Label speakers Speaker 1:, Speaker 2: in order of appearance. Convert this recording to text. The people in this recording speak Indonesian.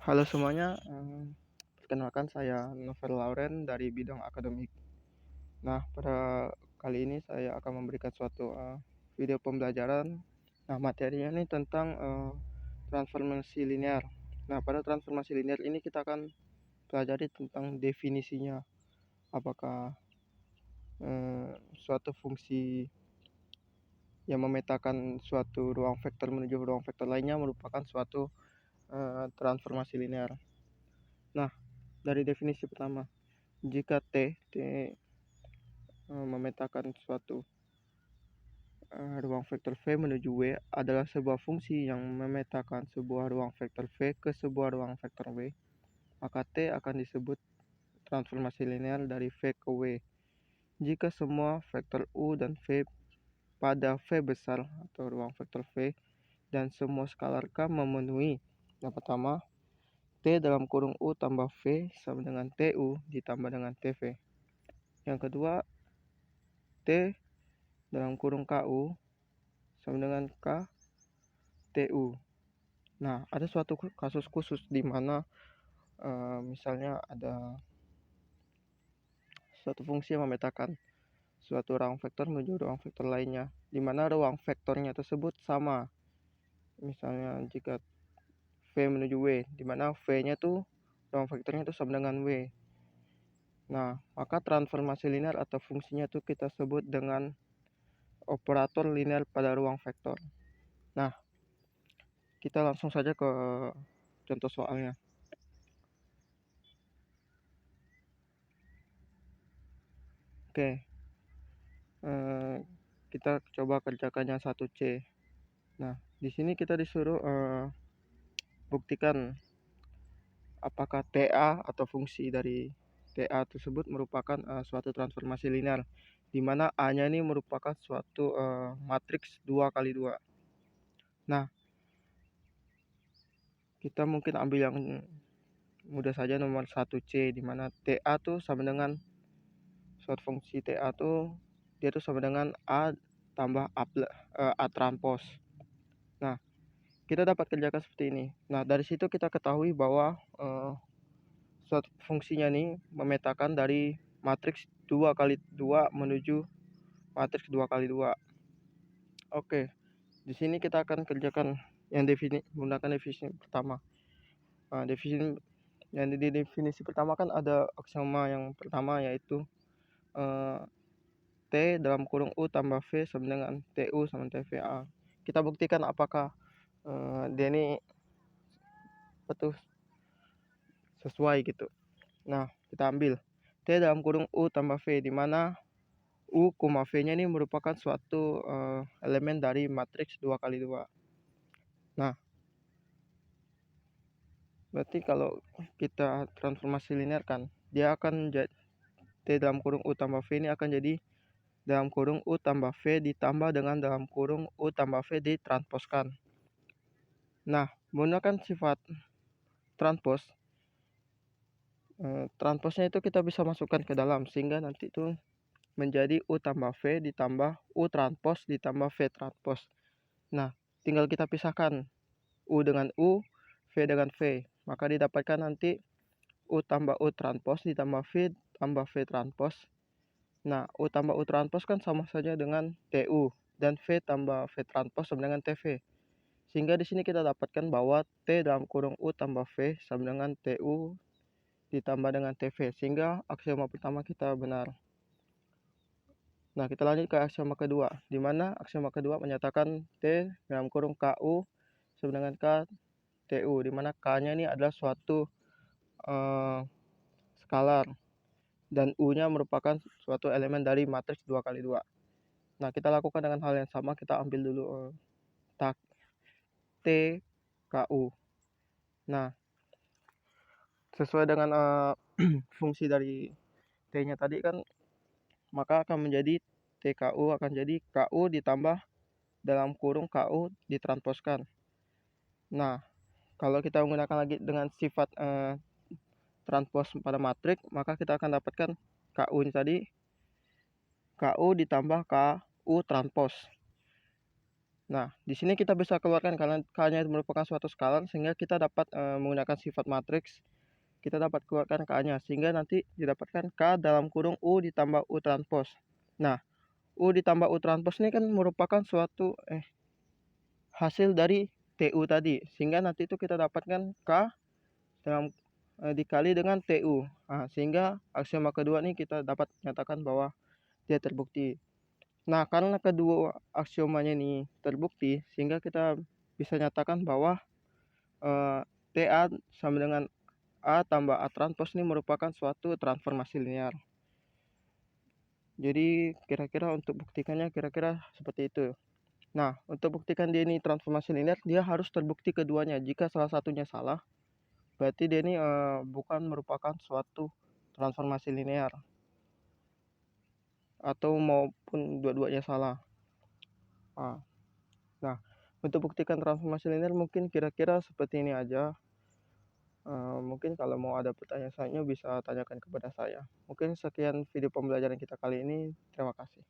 Speaker 1: Halo semuanya, perkenalkan saya Novel Lauren dari bidang akademik. Nah, pada kali ini saya akan memberikan suatu video pembelajaran. Nah, materinya ini tentang transformasi linear. Nah, pada transformasi linear ini kita akan pelajari tentang definisinya. Apakah suatu fungsi yang memetakan suatu ruang vektor menuju ruang vektor lainnya merupakan suatu transformasi linear. Nah, dari definisi pertama, jika T memetakan suatu ruang vektor V menuju W adalah sebuah fungsi yang memetakan sebuah ruang vektor V ke sebuah ruang vektor W, maka T akan disebut transformasi linear dari V ke W. Jika semua vektor U dan V pada V besar atau ruang vektor V dan semua skalar K memenuhi. Yang pertama, T dalam kurung U tambah V sama dengan TU ditambah dengan TV. Yang kedua, T dalam kurung KU sama dengan KTU. Nah, ada suatu kasus khusus di mana misalnya ada suatu fungsi yang memetakan suatu ruang vektor menuju ruang vektor lainnya, di mana ruang vektornya tersebut sama. Misalnya jika V menuju W, di mana V-nya tuh ruang vektornya itu sama dengan W. Nah, maka transformasi linear atau fungsinya tuh kita sebut dengan operator linear pada ruang vektor. Nah, kita langsung saja ke contoh soalnya. Oke, kita coba kerjakannya 1C. Nah, di sini kita disuruh buktikan apakah TA atau fungsi dari TA tersebut merupakan suatu transformasi linear, di mana A-nya ini merupakan suatu matriks 2x2. Nah, kita mungkin ambil yang mudah saja nomor 1C, di mana TA tuh sama dengan suatu fungsi TA tuh dia tuh sama dengan A tambah A transpos. Nah, kita dapat kerjakan seperti ini. Nah, dari situ kita ketahui bahwa suatu fungsinya nih memetakan dari matriks 2x2 menuju matriks 2x2. Oke, di sini kita akan kerjakan yang menggunakan definisi pertama. Nah, definisi yang di definisi pertama kan ada aksioma yang pertama, yaitu T dalam kurung U tambah V sama dengan TU sama TVA. Kita buktikan apakah dia ini betul sesuai gitu. Nah, kita ambil T dalam kurung U tambah V, di mana U, V-nya ini merupakan suatu elemen dari matriks 2x2. Nah, berarti kalau kita transformasi linear kan, dia akan jadi T dalam kurung U tambah V ini akan jadi dalam kurung U tambah V ditambah dengan dalam kurung U tambah V ditransposkan. Nah, menggunakan sifat transpos, transposnya itu kita bisa masukkan ke dalam, sehingga nanti itu menjadi U tambah V ditambah U transpos ditambah V transpos. Nah, tinggal kita pisahkan U dengan U, V dengan V. Maka didapatkan nanti U tambah U transpos ditambah V tambah V transpos. Nah, U tambah U transpos kan sama saja dengan TU, dan V tambah V transpos sama dengan TV. Sehingga di sini kita dapatkan bahwa T dalam kurung U tambah V sama dengan TU ditambah dengan TV, sehingga aksioma pertama kita benar. Nah, kita lanjut ke aksioma kedua, di mana aksioma kedua menyatakan T dalam kurung KU sama dengan KTU, di mana K-nya ini adalah suatu skalar dan U-nya merupakan suatu elemen dari matriks 2x2. Nah, kita lakukan dengan hal yang sama, kita ambil dulu T, KU. Nah, sesuai dengan fungsi dari T-nya tadi kan, maka akan menjadi TKU akan jadi KU ditambah dalam kurung KU ditransposkan. Nah, kalau kita menggunakan lagi dengan sifat transpos pada matriks, maka kita akan dapatkan KU ini tadi KU ditambah KU transpos. Nah, di sini kita bisa keluarkan karena K-nya merupakan suatu skalar sehingga kita dapat menggunakan sifat matriks, kita dapat keluarkan K-nya sehingga nanti didapatkan K dalam kurung U ditambah U transpos. Nah, U ditambah U transpos ini kan merupakan suatu hasil dari TU tadi sehingga nanti itu kita dapatkan K dalam dikali dengan TU. Nah, sehingga aksioma kedua ini kita dapat nyatakan bahwa dia terbukti. Nah, karena kedua aksiomanya ini terbukti, sehingga kita bisa nyatakan bahwa TA sama dengan A tambah A transpos ini merupakan suatu transformasi linear. Jadi kira-kira untuk buktikannya kira-kira seperti itu. Nah, untuk buktikan dia ini transformasi linear, dia harus terbukti keduanya. Jika salah satunya salah, berarti dia ini bukan merupakan suatu transformasi linear. Atau maupun dua-duanya salah. Nah, untuk buktikan transformasi linear mungkin kira-kira seperti ini aja. Mungkin kalau mau ada pertanyaan selanjutnya bisa tanyakan kepada saya. Mungkin sekian video pembelajaran kita kali ini. Terima kasih.